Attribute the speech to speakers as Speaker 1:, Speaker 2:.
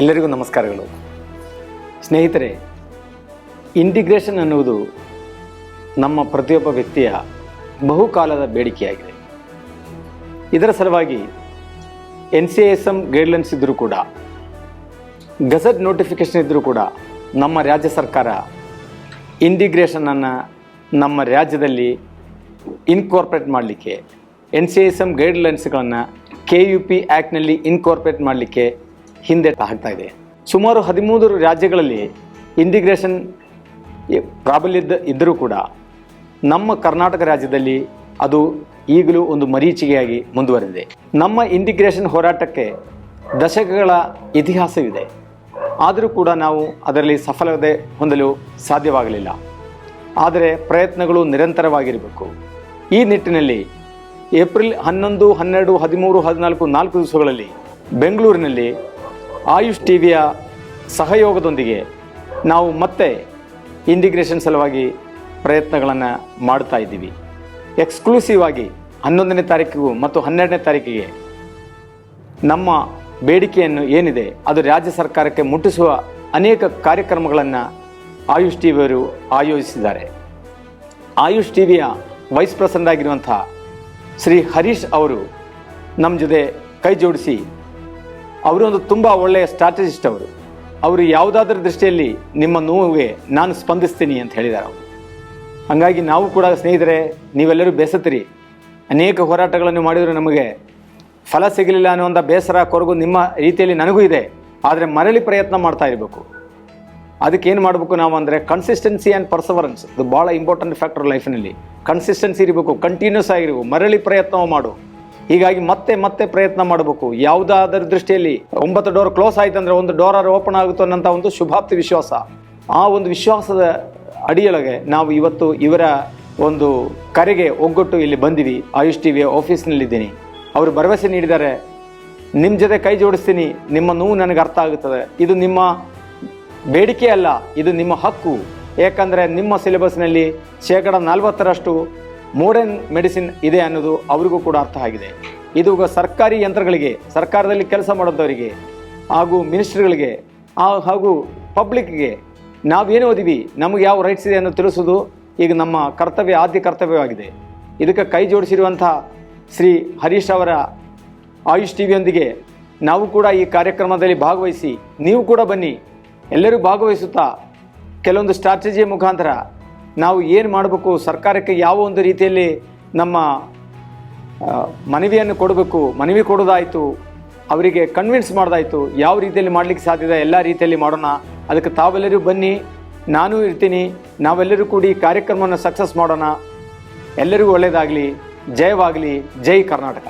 Speaker 1: ಎಲ್ಲರಿಗೂ ನಮಸ್ಕಾರಗಳು. ಸ್ನೇಹಿತರೆ, ಇಂಟಿಗ್ರೇಷನ್ ಅನ್ನುವುದು ನಮ್ಮ ಪ್ರತಿಯೊಬ್ಬ ವ್ಯಕ್ತಿಯ ಬಹುಕಾಲದ ಬೇಡಿಕೆಯಾಗಿದೆ. ಇದರ ಸಲುವಾಗಿ NCASM ಗೈಡ್ಲೈನ್ಸ್ ಇದ್ದರೂ ಕೂಡ, ಗಜೆಟ್ ನೋಟಿಫಿಕೇಷನ್ ಇದ್ದರೂ ಕೂಡ ನಮ್ಮ ರಾಜ್ಯ ಸರ್ಕಾರ ಇಂಟಿಗ್ರೇಷನನ್ನು ನಮ್ಮ ರಾಜ್ಯದಲ್ಲಿ ಇನ್ಕಾರ್ಪೊರೇಟ್ ಮಾಡಲಿಕ್ಕೆ, NCASM ಗೈಡ್ಲೈನ್ಸ್ಗಳನ್ನು KUP ಆ್ಯಕ್ಟ್ನಲ್ಲಿ ಇನ್ಕಾರ್ಪೊರೇಟ್ ಮಾಡಲಿಕ್ಕೆ ಹಿಂದೆ ಹಾಕ್ತಾ ಇದೆ. ಸುಮಾರು 13 ರಾಜ್ಯಗಳಲ್ಲಿ ಇಂಟಿಗ್ರೇಷನ್ ಪ್ರಾಬಲ್ಯ ಇದ್ದರೂ ಕೂಡ ನಮ್ಮ ಕರ್ನಾಟಕ ರಾಜ್ಯದಲ್ಲಿ ಅದು ಈಗಲೂ ಒಂದು ಮರೀಚಿಕೆಯಾಗಿ ಮುಂದುವರೆದಿದೆ. ನಮ್ಮ ಇಂಟಿಗ್ರೇಷನ್ ಹೋರಾಟಕ್ಕೆ ದಶಕಗಳ ಇತಿಹಾಸವಿದೆ. ಆದರೂ ಕೂಡ ನಾವು ಅದರಲ್ಲಿ ಸಫಲತೆ ಹೊಂದಲು ಸಾಧ್ಯವಾಗಲಿಲ್ಲ. ಆದರೆ ಪ್ರಯತ್ನಗಳು ನಿರಂತರವಾಗಿರಬೇಕು. ಈ ನಿಟ್ಟಿನಲ್ಲಿ ಏಪ್ರಿಲ್ 11, 12, 13, 14 4 ದಿವಸಗಳಲ್ಲಿ ಬೆಂಗಳೂರಿನಲ್ಲಿ ಆಯುಷ್ ಟಿವಿಯ ಸಹಯೋಗದೊಂದಿಗೆ ನಾವು ಮತ್ತೆ ಇಂಟಿಗ್ರೇಷನ್ ಸಲುವಾಗಿ ಪ್ರಯತ್ನಗಳನ್ನು ಮಾಡ್ತಾ ಇದ್ದೀವಿ. ಎಕ್ಸ್ಕ್ಲೂಸಿವ್ ಆಗಿ 11ನೇ ತಾರೀಕಿಗೂ ಮತ್ತು 12ನೇ ತಾರೀಕಿಗೆ ನಮ್ಮ ಬೇಡಿಕೆಯನ್ನು ಏನಿದೆ ಅದು ರಾಜ್ಯ ಸರ್ಕಾರಕ್ಕೆ ಮುಟ್ಟಿಸುವ ಅನೇಕ ಕಾರ್ಯಕ್ರಮಗಳನ್ನು ಆಯುಷ್ ಟಿವಿಯವರು ಆಯೋಜಿಸಿದ್ದಾರೆ. ಆಯುಷ್ ಟಿವಿಯ ವೈಸ್ ಪ್ರೆಸಿಡೆಂಟ್ ಆಗಿರುವಂಥ ಶ್ರೀ ಹರೀಶ್ ಅವರು ನಮ್ಮ ಜೊತೆ ಕೈ ಜೋಡಿಸಿ, ಅವರು ಒಂದು ತುಂಬ ಒಳ್ಳೆಯ ಸ್ಟ್ರಾಟಜಿಸ್ಟ್. ಅವರು ಯಾವುದಾದ್ರೂ ದೃಷ್ಟಿಯಲ್ಲಿ ನಿಮ್ಮ ನೋವಿಗೆ ನಾನು ಸ್ಪಂದಿಸ್ತೀನಿ ಅಂತ ಹೇಳಿದ್ದಾರೆ ಅವರು. ಹಾಗಾಗಿ ನಾವು ಕೂಡ ಸ್ನೇಹಿತರೆ, ನೀವೆಲ್ಲರೂ ಬೇಸತ್ತಿರಿ. ಅನೇಕ ಹೋರಾಟಗಳನ್ನು ಮಾಡಿದರೂ ನಮಗೆ ಫಲ ಸಿಗಲಿಲ್ಲ ಅನ್ನುವಂಥ ಬೇಸರ ಕೊರಗು ನಿಮ್ಮ ರೀತಿಯಲ್ಲಿ ನನಗೂ ಇದೆ. ಆದರೆ ಮರಳಿ ಪ್ರಯತ್ನ ಮಾಡ್ತಾ ಇರಬೇಕು. ಅದಕ್ಕೇನು ಮಾಡಬೇಕು ನಾವು ಅಂದರೆ ಕನ್ಸಿಸ್ಟೆನ್ಸಿ ಆ್ಯಂಡ್ ಪರ್ಸವರೆನ್ಸ್, ಇದು ಭಾಳ ಇಂಪಾರ್ಟೆಂಟ್ ಫ್ಯಾಕ್ಟರ್ ಲೈಫಿನಲ್ಲಿ. ಕನ್ಸಿಸ್ಟೆನ್ಸಿ ಇರಬೇಕು, ಕಂಟಿನ್ಯೂಸ್ ಆಗಿರಬೇಕು, ಮರಳಿ ಪ್ರಯತ್ನ ಮಾಡು. ಹೀಗಾಗಿ ಮತ್ತೆ ಪ್ರಯತ್ನ ಮಾಡಬೇಕು. ಯಾವುದಾದ್ರೂ ದೃಷ್ಟಿಯಲ್ಲಿ 9 ಡೋರ್ ಕ್ಲೋಸ್ ಆಯ್ತು ಅಂದರೆ 1 ಡೋರ್ ಓಪನ್ ಆಗುತ್ತೆ ಅನ್ನೋಂಥ ಒಂದು ಶುಭಾಪ್ತಿ ವಿಶ್ವಾಸ. ಆ ಒಂದು ವಿಶ್ವಾಸದ ಅಡಿಯೊಳಗೆ ನಾವು ಇವತ್ತು ಇವರ ಒಂದು ಕರೆಗೆ ಒಗ್ಗಟ್ಟು ಇಲ್ಲಿ ಬಂದಿವಿ. ಆಯುಷ್ ಟಿವಿಯ ಆಫೀಸ್ನಲ್ಲಿದ್ದೀನಿ. ಅವರು ಭರವಸೆ ನೀಡಿದ್ದಾರೆ, ನಿಮ್ಮ ಜೊತೆ ಕೈ ಜೋಡಿಸ್ತೀನಿ, ನಿಮ್ಮ ನೋವು ನನಗೆ ಅರ್ಥ ಆಗುತ್ತದೆ. ಇದು ನಿಮ್ಮ ಬೇಡಿಕೆ ಅಲ್ಲ, ಇದು ನಿಮ್ಮ ಹಕ್ಕು. ಏಕೆಂದರೆ ನಿಮ್ಮ ಸಿಲೆಬಸ್ನಲ್ಲಿ 40% ಮಾಡರ್ನ್ ಮೆಡಿಸಿನ್ ಇದೆ ಅನ್ನೋದು ಅವರಿಗೂ ಕೂಡ ಅರ್ಥ ಆಗಿದೆ. ಇದು ಸರ್ಕಾರಿ ಯಂತ್ರಗಳಿಗೆ, ಸರ್ಕಾರದಲ್ಲಿ ಕೆಲಸ ಮಾಡೋದವರಿಗೆ ಹಾಗೂ ಮಿನಿಸ್ಟ್ರಿಗಳಿಗೆ ಹಾಗೂ ಪಬ್ಲಿಕ್ಗೆ ನಾವೇನು ಓದಿವಿ, ನಮಗೆ ಯಾವ ರೈಟ್ಸ್ ಇದೆ ಅನ್ನೋದು ತಿಳಿಸೋದು ಈಗ ನಮ್ಮ ಕರ್ತವ್ಯ, ಆದ್ಯ ಕರ್ತವ್ಯವಾಗಿದೆ. ಇದಕ್ಕೆ ಕೈ ಜೋಡಿಸಿರುವಂಥ ಶ್ರೀ ಹರೀಶ್ ಅವರ ಆಯುಷ್ ಟಿವಿಯೊಂದಿಗೆ ನಾವು ಕೂಡ ಈ ಕಾರ್ಯಕ್ರಮದಲ್ಲಿ ಭಾಗವಹಿಸಿ, ನೀವು ಕೂಡ ಬನ್ನಿ. ಎಲ್ಲರೂ ಭಾಗವಹಿಸುತ್ತಾ ಕೆಲವೊಂದು ಸ್ಟ್ರಾಟಜಿಯ ಮುಖಾಂತರ ನಾವು ಏನು ಮಾಡಬೇಕು, ಸರ್ಕಾರಕ್ಕೆ ಯಾವ ಒಂದು ರೀತಿಯಲ್ಲಿ ನಮ್ಮ ಮನವಿಯನ್ನು ಕೊಡಬೇಕು, ಮನವಿ ಕೊಡೋದಾಯಿತು, ಅವರಿಗೆ ಕನ್ವಿನ್ಸ್ ಮಾಡೋದಾಯಿತು, ಯಾವ ರೀತಿಯಲ್ಲಿ ಮಾಡಲಿಕ್ಕೆ ಸಾಧ್ಯದ ಎಲ್ಲ ರೀತಿಯಲ್ಲಿ ಮಾಡೋಣ. ಅದಕ್ಕೆ ತಾವೆಲ್ಲರೂ ಬನ್ನಿ, ನಾನು ಇರ್ತೀನಿ. ನಾವೆಲ್ಲರೂ ಕೂಡಿ ಕಾರ್ಯಕ್ರಮವನ್ನು ಸಕ್ಸಸ್ ಮಾಡೋಣ. ಎಲ್ಲರಿಗೂ ಒಳ್ಳೆಯದಾಗಲಿ. ಜಯವಾಗಲಿ. ಜೈ ಕರ್ನಾಟಕ.